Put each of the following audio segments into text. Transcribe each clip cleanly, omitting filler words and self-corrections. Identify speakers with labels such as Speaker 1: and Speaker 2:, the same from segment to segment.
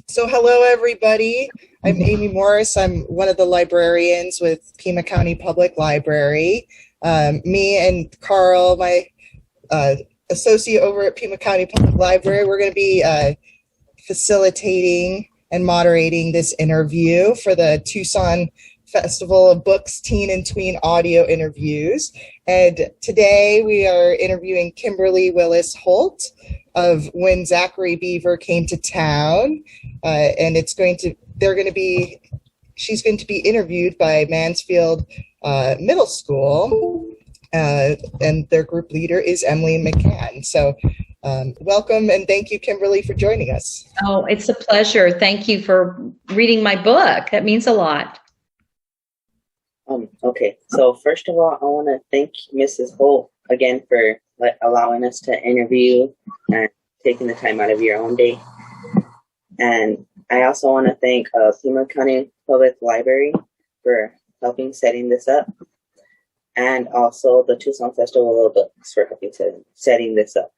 Speaker 1: So hello, everybody. I'm Amy Morris. I'm one of the librarians with Pima County Public Library. Me and Carl, my uh, associate over at Pima County Public Library, we're going to be facilitating and moderating this interview for the Tucson Festival of Books Teen and Tween audio interviews. And today we are interviewing Kimberly Willis-Holt of When Zachary Beaver Came to Town. And she's going to be interviewed by Mansfield Middle School. And their group leader is Emily McCann. So welcome and thank you, Kimberly, for joining us.
Speaker 2: Oh, it's a pleasure. Thank you for reading my book. That means a lot.
Speaker 3: Okay, so first of all, I want to thank Mrs. Holt again for allowing us to interview and taking the time out of your own day. And I also want to thank Pima County Public Library for helping setting this up, and also the Tucson Festival of Books for helping setting this up.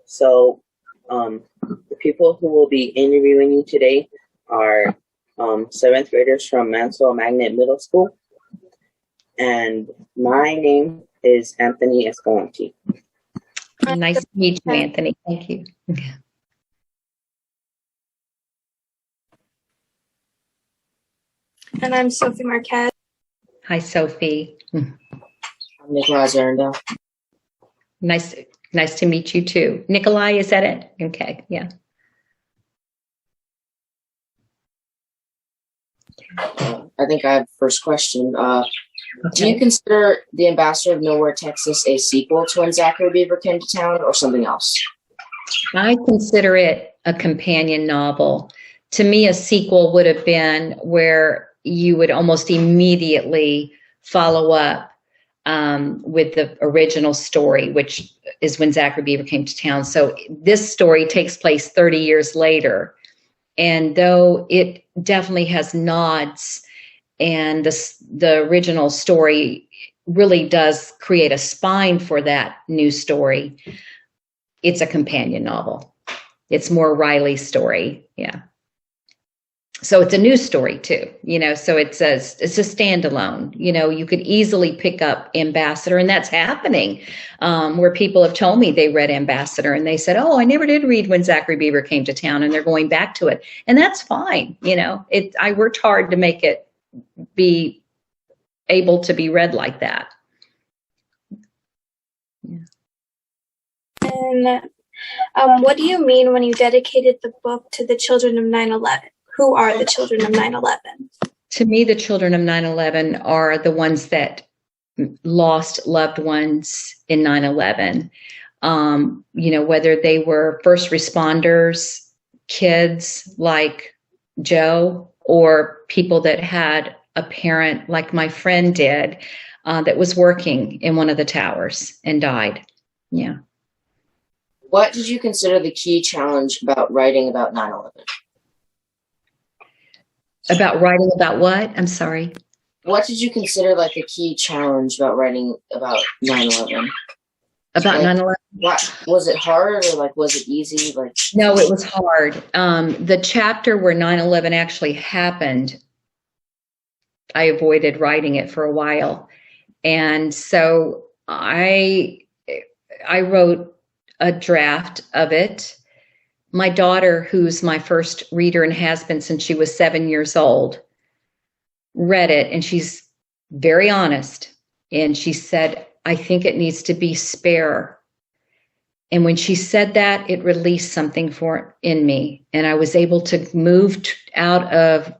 Speaker 3: So the people who will be interviewing you today are 7th graders from Mansfield Magnet Middle School. And my name is Anthony Escalante.
Speaker 2: Nice to meet you, Anthony. Thank you.
Speaker 4: And I'm Sophie Marquez.
Speaker 2: Hi, Sophie.
Speaker 5: I'm Nikolai Zarenda.
Speaker 2: Nice to meet you too. Nikolai, is that it? Okay, yeah.
Speaker 5: I think I have the first question. Do you consider The Ambassador of Nowhere, Texas a sequel to When Zachary Beaver Came to Town, or something else?
Speaker 2: I consider it a companion novel. To me, a sequel would have been where you would almost immediately follow up with the original story, which is When Zachary Beaver Came to Town. So this story takes place 30 years later. And though it definitely has nods, and the original story really does create a spine for that new story, it's a companion novel. It's more Riley's story, yeah. So it's a new story too, so it's a standalone. You could easily pick up Ambassador, and that's happening, where people have told me they read Ambassador and they said, oh, I never did read When Zachary Beaver Came to Town, and they're going back to it. And that's fine. I worked hard to make it be able to be read like that. Yeah.
Speaker 4: And what do you mean when you dedicated the book to the children of 9/11? Who are the children of 9/11?
Speaker 2: To me, the children of 9/11 are the ones that lost loved ones in 9/11. Whether they were first responders, kids like Joe, or people that had a parent like my friend did that was working in one of the towers and died. Yeah.
Speaker 5: What did you consider the key challenge about writing about 9/11?
Speaker 2: About writing about what? I'm sorry.
Speaker 5: What did you consider the key challenge about writing about 9/11?
Speaker 2: About 9/11?
Speaker 5: What was it hard, or was it easy?
Speaker 2: No, it was hard. The chapter where 9/11 actually happened, I avoided writing it for a while. And so I wrote a draft of it. My daughter, who's my first reader and has been since she was 7 years old, read it, and she's very honest. And she said, I think it needs to be spare. And when she said that, it released something in me. And I was able to move out of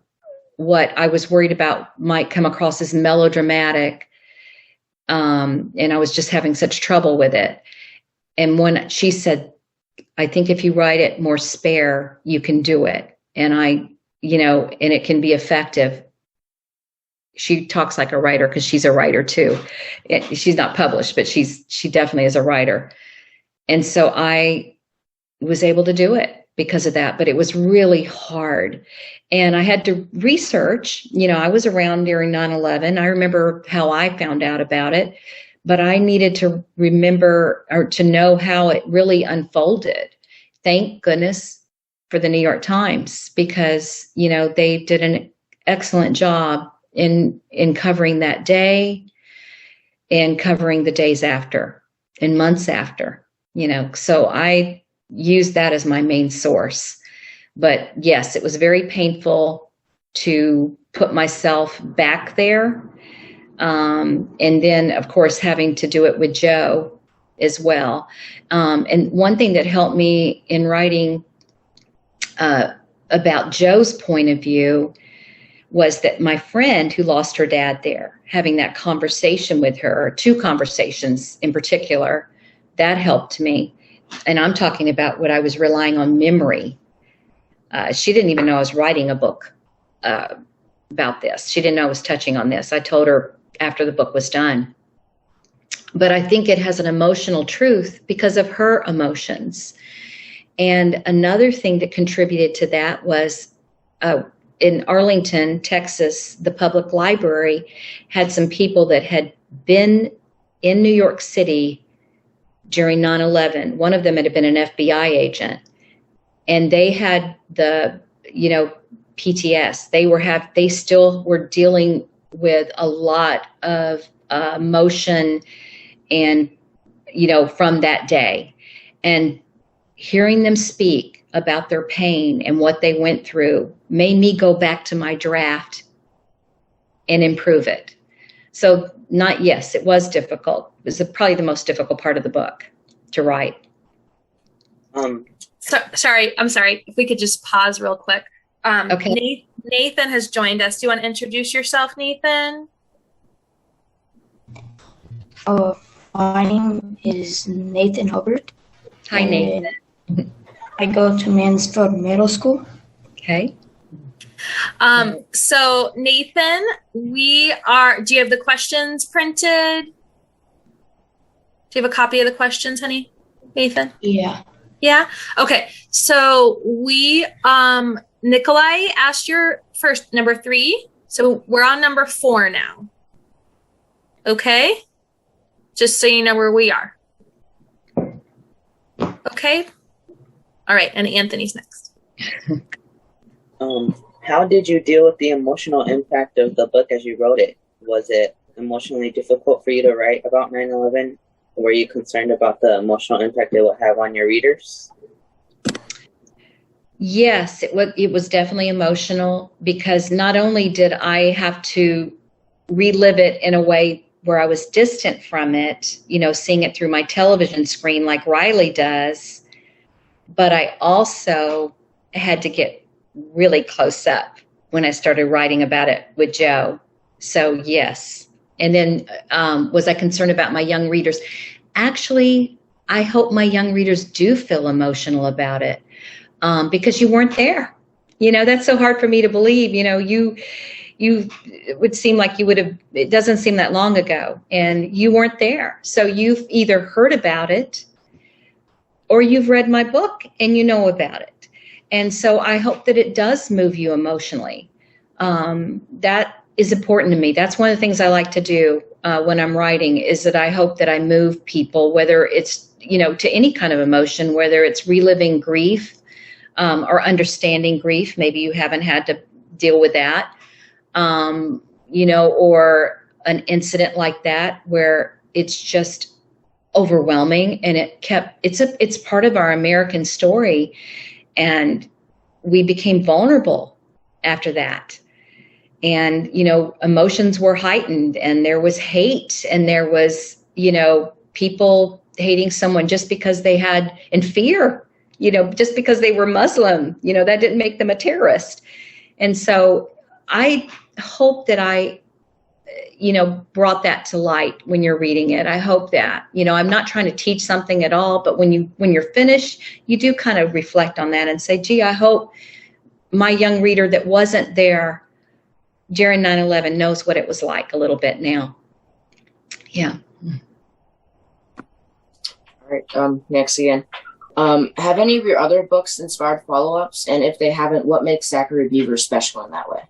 Speaker 2: what I was worried about might come across as melodramatic. And I was just having such trouble with it. And when she said, I think if you write it more spare, you can do it. And and it can be effective. She talks like a writer because she's a writer too. She's not published, but she definitely is a writer. And so I was able to do it because of that, but it was really hard. And I had to research, I was around during 9/11. I remember how I found out about it, but I needed to remember or to know how it really unfolded. Thank goodness for the New York Times because, you know, they did an excellent job in covering that day and covering the days after and months after, you know. So I used that as my main source. But yes, it was very painful to put myself back there. And then, of course, having to do it with Joe as well. And one thing that helped me in writing about Joe's point of view was that my friend who lost her dad there, having that conversation with her, or 2 conversations in particular, that helped me. And I'm talking about what I was relying on memory. She didn't even know I was writing a book about this. She didn't know I was touching on this. I told her after the book was done. But I think it has an emotional truth because of her emotions. And another thing that contributed to that was in Arlington, Texas, the public library had some people that had been in New York City during 9/11. One of them had been an FBI agent, and they had the, you know, PTS. They still were dealing with a lot of emotion and, you know, from that day. And hearing them speak about their pain and what they went through made me go back to my draft and improve it. So yes, it was difficult. It was probably the most difficult part of the book to write.
Speaker 6: I'm sorry. If we could just pause real quick.
Speaker 2: Okay.
Speaker 6: Nathan has joined us. Do you want to introduce yourself, Nathan?
Speaker 7: My name is Nathan Hubbard.
Speaker 2: Hi, Nathan.
Speaker 7: I go to Mansfield Middle School.
Speaker 2: Okay.
Speaker 6: So Nathan, do you have the questions printed? Do you have a copy of the questions, honey? Nathan?
Speaker 7: Yeah.
Speaker 6: Yeah? Okay. So Nikolai asked your first number 3. So we're on number 4 now. Okay? Just so you know where we are. Okay? All right. And Anthony's next.
Speaker 3: How did you deal with the emotional impact of the book as you wrote it? Was it emotionally difficult for you to write about 9/11? Were you concerned about the emotional impact it would have on your readers?
Speaker 2: Yes, it was definitely emotional because not only did I have to relive it in a way where I was distant from it, you know, seeing it through my television screen like Riley does, but I also had to get really close up when I started writing about it with Joe. So yes. And then was I concerned about my young readers? Actually, I hope my young readers do feel emotional about it because you weren't there. You know, that's so hard for me to believe. You know, it would seem like you would have, it doesn't seem that long ago, and you weren't there. So you've either heard about it or you've read my book and you know about it. And so I hope that it does move you emotionally. That is important to me. That's one of the things I like to do when I'm writing, is that I hope that I move people, whether it's, you know, to any kind of emotion, whether it's reliving grief or understanding grief. Maybe you haven't had to deal with that, you know, or an incident like that where it's just overwhelming and it's part of our American story. And we became vulnerable after that. And, you know, emotions were heightened and there was hate and there was, you know, people hating someone just because they had, in fear, you know, just because they were Muslim, you know, that didn't make them a terrorist. And so I hope that I, you know, brought that to light when you're reading it. I hope that, you know, I'm not trying to teach something at all, but when you're finished, you do kind of reflect on that and say, gee, I hope my young reader that wasn't there during 9/11 knows what it was like a little bit now. Yeah.
Speaker 5: All right. Next again. Have any of your other books inspired follow-ups? And if they haven't, what makes Zachary Beaver special in that way?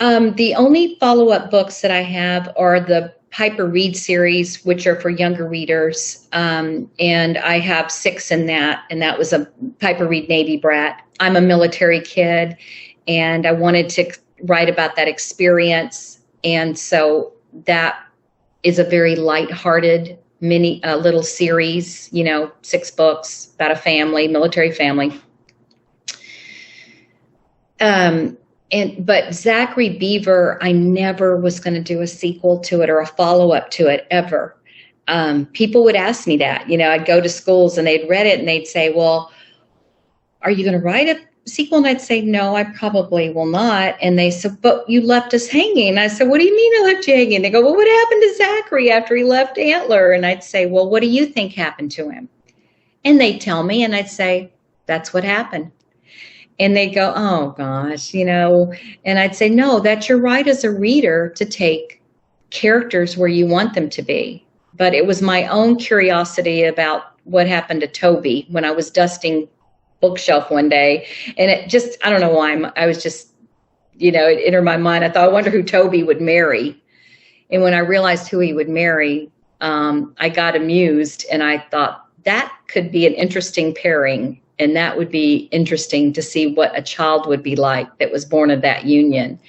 Speaker 2: The only follow-up books that I have are the Piper Read series, which are for younger readers. And I have 6 in that, and that was a Piper Read Navy Brat. I'm a military kid, and I wanted to write about that experience. And so that is a very lighthearted mini little series, 6 books about a family, military family. But Zachary Beaver, I never was going to do a sequel to it or a follow-up to it ever. People would ask me that. I'd go to schools and they'd read it and they'd say, well, are you going to write a sequel? And I'd say, no, I probably will not. And they said, but you left us hanging. I said, what do you mean I left you hanging? They go, well, what happened to Zachary after he left Antler? And I'd say, well, what do you think happened to him? And they'd tell me, and I'd say, that's what happened. And they go, oh gosh, and I'd say, no, that's your right as a reader to take characters where you want them to be. But it was my own curiosity about what happened to Toby when I was dusting bookshelf one day. And it just, I don't know why, I was just, it entered my mind. I thought, I wonder who Toby would marry. And when I realized who he would marry, I got amused and I thought that could be an interesting pairing. And that would be interesting to see what a child would be like that was born of that union.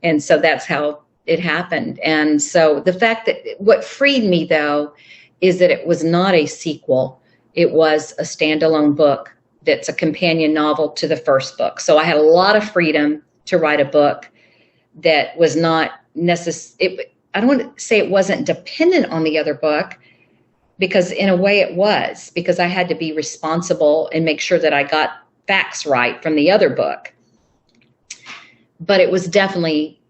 Speaker 2: And so that's how it happened. And so the fact that what freed me, though, is that it was not a sequel. It was a standalone book that's a companion novel to the first book. So I had a lot of freedom to write a book that was not necessary. I don't want to say it wasn't dependent on the other book, because in a way it was, because I had to be responsible and make sure that I got facts right from the other book. But it was definitely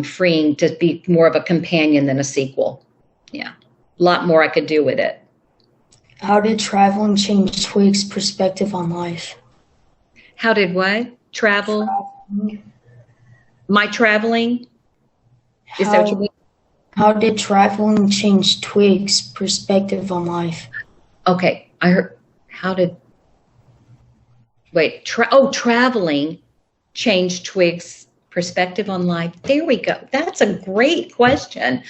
Speaker 2: freeing to be more of a companion than a sequel. Yeah, a lot more I could do with it.
Speaker 7: How did traveling change Twig's perspective on life?
Speaker 2: How did what? Travel? My traveling? Is that what you mean?
Speaker 7: How did traveling change Twig's perspective on life?
Speaker 2: Okay, I heard, traveling changed Twig's perspective on life. There we go. That's a great question.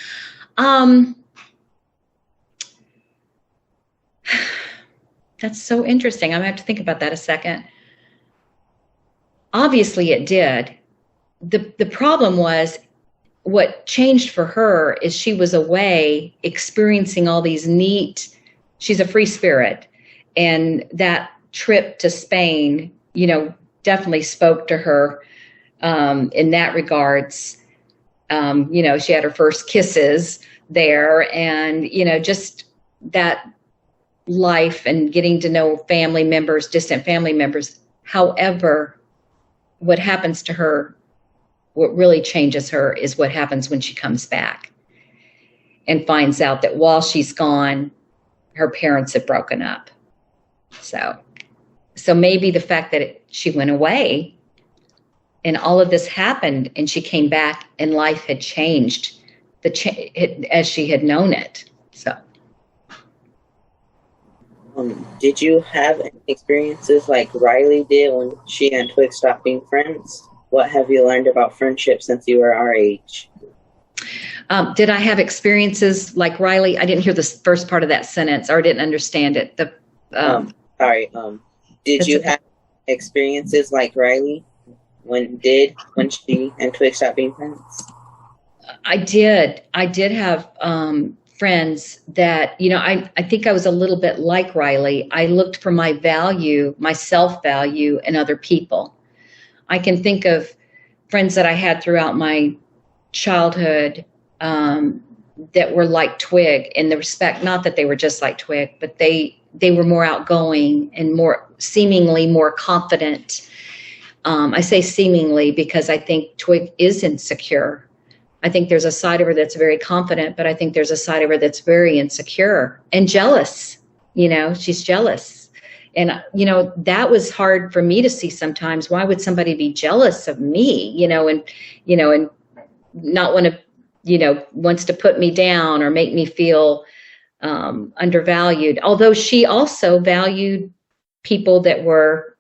Speaker 2: That's so interesting. I'm going to have to think about that a second. Obviously it did. The problem was, what changed for her is she was away experiencing all these she's a free spirit. And that trip to Spain, definitely spoke to her in that regards. She had her first kisses there and, just that life and getting to know family members, distant family members. However, what happens to her, what really changes her is what happens when she comes back and finds out that while she's gone, her parents have broken up. So maybe the fact that she went away and all of this happened and she came back and life had changed as she had known it. So.
Speaker 3: Did you have any experiences like Riley did when she and Twig stopped being friends? What have you learned about friendship since you were our age?
Speaker 2: Did I have experiences like Riley? I didn't hear the first part of that sentence, or didn't understand it.
Speaker 3: Did you have experiences like Riley when she and Twig stopped being friends?
Speaker 2: I did. I did have friends that, I think I was a little bit like Riley. I looked for my value, my self-value in other people. I can think of friends that I had throughout my childhood that were like Twig in the respect, not that they were just like Twig, but they were more outgoing and seemingly more confident. I say seemingly because I think Twig is insecure. I think there's a side of her that's very confident, but I think there's a side of her that's very insecure and jealous. She's jealous. And, that was hard for me to see sometimes. Why would somebody be jealous of me, and not want to, wants to put me down or make me feel undervalued. Although she also valued people that were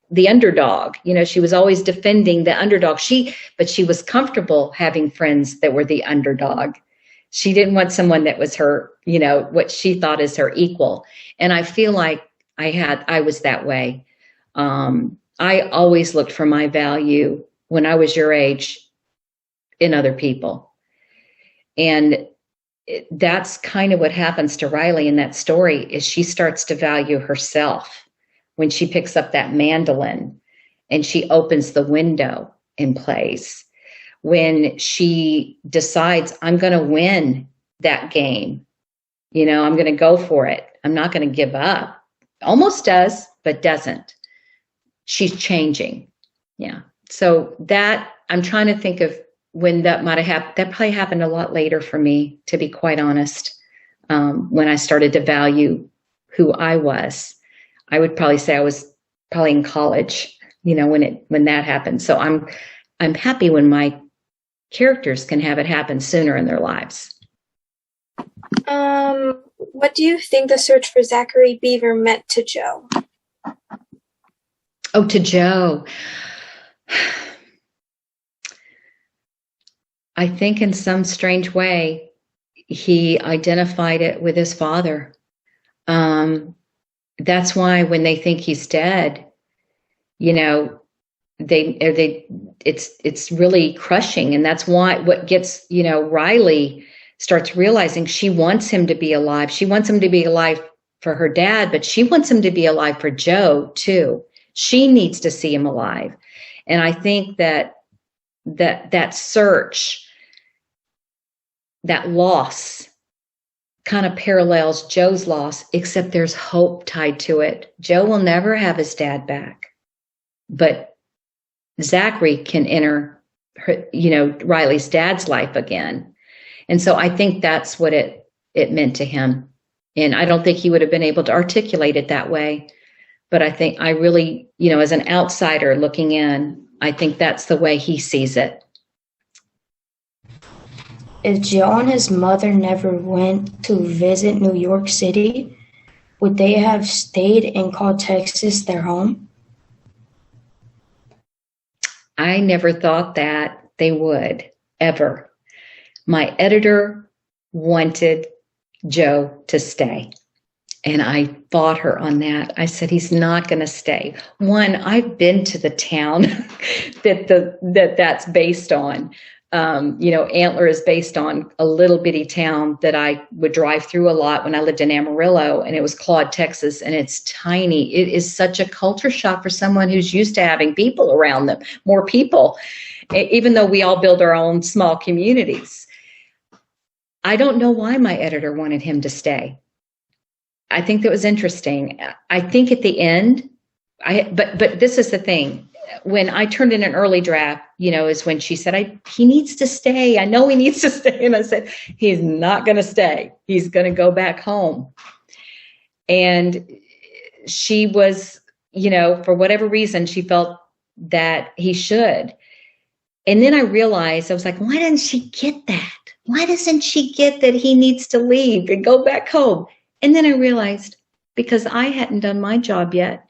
Speaker 2: the underdog. She was always defending the underdog. But she was comfortable having friends that were the underdog. She didn't want someone that was her, what she thought is her equal. And I feel like I was that way. I always looked for my value when I was your age in other people. And that's kind of what happens to Riley in that story, is she starts to value herself when she picks up that mandolin and she opens the window and plays. When she decides, I'm going to win that game, I'm going to go for it. I'm not going to give up. Almost does, but doesn't. She's changing. Yeah. So that, I'm trying to think of when that might have happened. That probably happened a lot later for me, to be quite honest. When I started to value who I was, I would probably say I was probably in college, when that happened. So I'm happy when my characters can have it happen sooner in their lives.
Speaker 4: What do you think the search for Zachary Beaver meant to Joe?
Speaker 2: Oh, to Joe. I think in some strange way, he identified it with his father. That's why when they think he's dead, it's really crushing. And that's why what gets, Riley starts realizing she wants him to be alive. She wants him to be alive for her dad, but she wants him to be alive for Joe too. She needs to see him alive. And I think that search, that loss, kind of parallels Joe's loss, except there's hope tied to it. Joe will never have his dad back, but Zachary can enter Riley's dad's life again. And so I think that's what it meant to him. And I don't think he would have been able to articulate it that way. But I think I really, as an outsider looking in, I think that's the way he sees it.
Speaker 7: If Joe and his mother never went to visit New York City, would they have stayed and called Texas their home?
Speaker 2: I never thought that they would, ever. My editor wanted Joe to stay. And I fought her on that. I said, he's not going to stay. One, I've been to the town that's based on. Antler is based on a little bitty town that I would drive through a lot when I lived in Amarillo, and it was Claude, Texas, and it's tiny. It is such a culture shock for someone who's used to having people around them, more people, even though we all build our own small communities. I don't know why my editor wanted him to stay. I think that was interesting. I think at the end, but this is the thing. When I turned in an early draft, is when she said, he needs to stay. I know he needs to stay. And I said, he's not going to stay. He's going to go back home. And she was, for whatever reason, she felt that he should. And then I realized, I was like, why didn't she get that? Why doesn't she get that he needs to leave and go back home? And then I realized, because I hadn't done my job yet.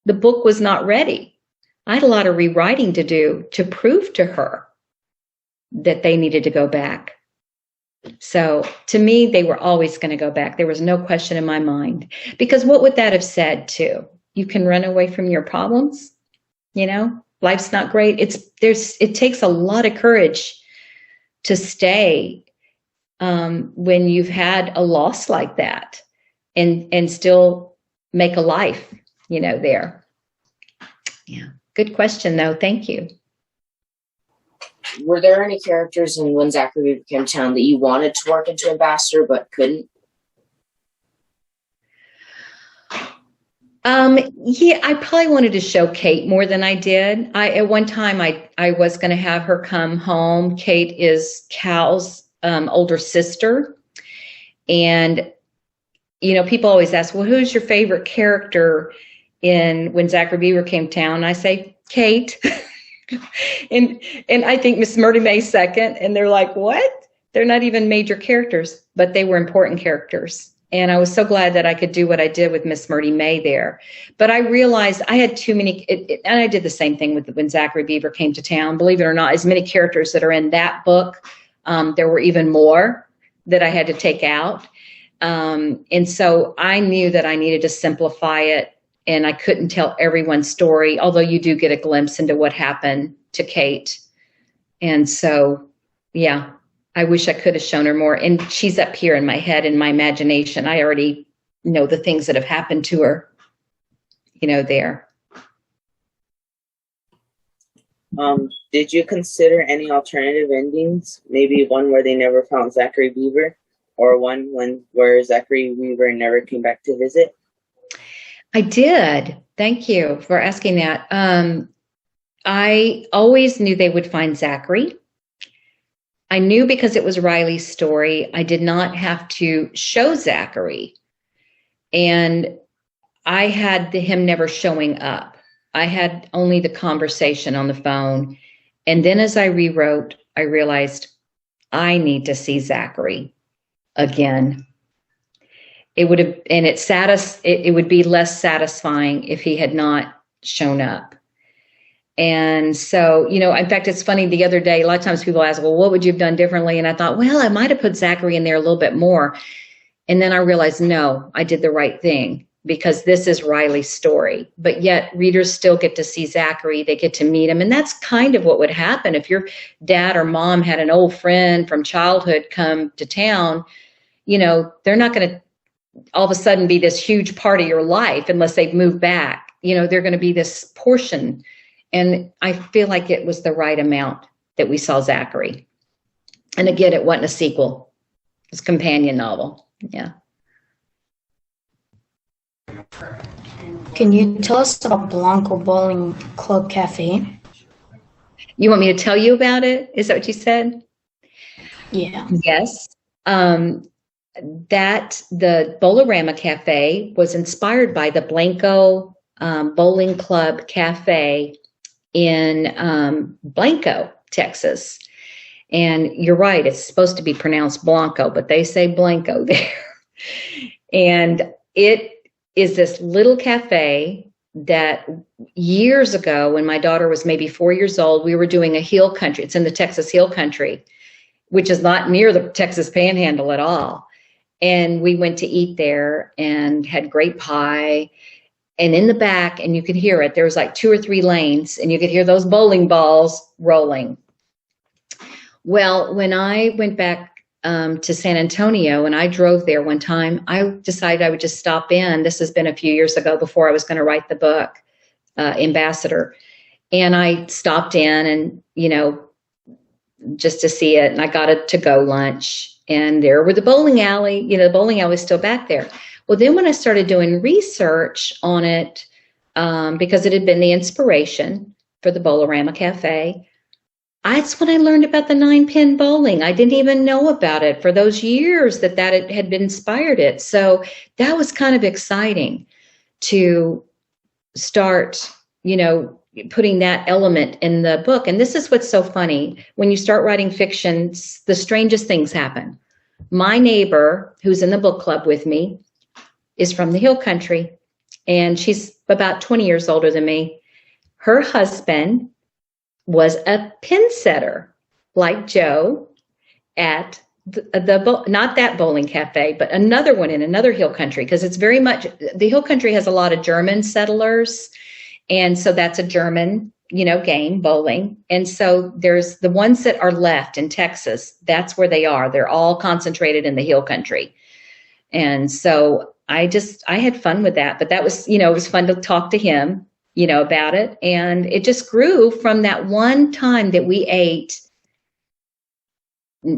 Speaker 2: The book was not ready. I had a lot of rewriting to do to prove to her that they needed to go back. So to me, they were always going to go back. There was no question in my mind. Because what would that have said too? You can run away from your problems. Life's not great. It takes a lot of courage to stay when you've had a loss like that and still make a life, there. Yeah. Good question, though. Thank you.
Speaker 5: Were there any characters in When Zachary Became Town that you wanted to work into Ambassador but couldn't?
Speaker 2: Yeah, I probably wanted to show Kate more than I did. At one time, I was going to have her come home. Kate is Cal's older sister. And, people always ask, well, who's your favorite character in When Zachary Beaver Came Town? I say Kate. and I think Miss Murdy May second. And they're like, what? They're not even major characters, but they were important characters. And I was so glad that I could do what I did with Miss Murdy May there. But I realized I had too many, and I did the same thing with When Zachary Beaver Came to Town. Believe it or not, as many characters that are in that book, there were even more. that I had to take out. And so I knew that I needed to simplify it, and I couldn't tell everyone's story, although you do get a glimpse into what happened to Kate. And so, yeah, I wish I could have shown her more. And she's up here in my head, in my imagination. I already know the things that have happened to her, there.
Speaker 3: Did you consider any alternative endings? Maybe one where they never found Zachary Beaver, or one where Zachary Beaver never came back to visit?
Speaker 2: I did. Thank you for asking that. I always knew they would find Zachary. I knew because it was Riley's story, I did not have to show Zachary. And I had him never showing up. I had only the conversation on the phone. And then as I rewrote, I realized I need to see Zachary again. It would have, and it would be less satisfying if he had not shown up. And so, in fact, it's funny, the other day, a lot of times people ask, well, what would you have done differently? And I thought, well, I might have put Zachary in there a little bit more. And then I realized, no, I did the right thing, because this is Riley's story. But yet readers still get to see Zachary. They get to meet him. And that's kind of what would happen if your dad or mom had an old friend from childhood come to town. They're not going to all of a sudden be this huge part of your life unless they've moved back. They're going to be this portion. And I feel like it was the right amount that we saw Zachary. And again, it wasn't a sequel. It's a companion novel. Yeah.
Speaker 7: Can you tell us about Blanco Bowling Club Cafe?
Speaker 2: You want me to tell you about it? Is that what you said?
Speaker 7: Yeah.
Speaker 2: Yes. That the Bolorama Cafe was inspired by the Blanco Bowling Club Cafe in Blanco, Texas. And you're right, it's supposed to be pronounced Blanco, but they say Blanco there. And it is this little cafe that years ago, when my daughter was maybe 4 years old, we were doing a hill country. It's in the Texas Hill Country, which is not near the Texas Panhandle at all. And we went to eat there and had great pie. And in the back, and you could hear it, there was like 2 or 3 lanes, and you could hear those bowling balls rolling. Well, when I went back to San Antonio and I drove there one time, I decided I would just stop in. This has been a few years ago, before I was going to write the book, Ambassador. And I stopped in and, just to see it. And I got a to-go lunch. And there were the bowling alley, the bowling alley was still back there. Well, then when I started doing research on it, because it had been the inspiration for the Bolorama Cafe, that's when I learned about the 9-pin bowling. I didn't even know about it for those years that it had been inspired it. So that was kind of exciting to start, putting that element in the book. And this is what's so funny. When you start writing fiction, the strangest things happen. My neighbor, who's in the book club with me, is from the Hill Country, and she's about 20 years older than me. Her husband was a pin setter, like Joe, at not that bowling cafe, but another one in another Hill Country, because it's very much, the Hill Country has a lot of German settlers. And so that's a German, game, bowling. And so there's the ones that are left in Texas. That's where they are. They're all concentrated in the Hill Country. And so I had fun with that. But that was, it was fun to talk to him, about it. And it just grew from that one time that we ate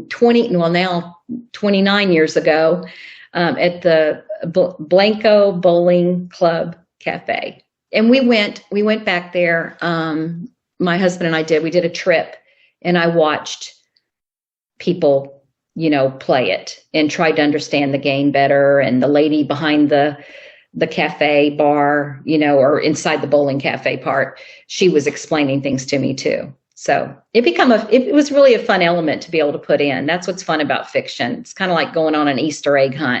Speaker 2: 29 years ago at the Blanco Bowling Club Cafe. And we went back there. My husband and I we did a trip, and I watched people, play it and tried to understand the game better. And the lady behind the cafe bar, or inside the bowling cafe part, she was explaining things to me too. So it was really a fun element to be able to put in. That's what's fun about fiction. It's kind of like going on an Easter egg hunt.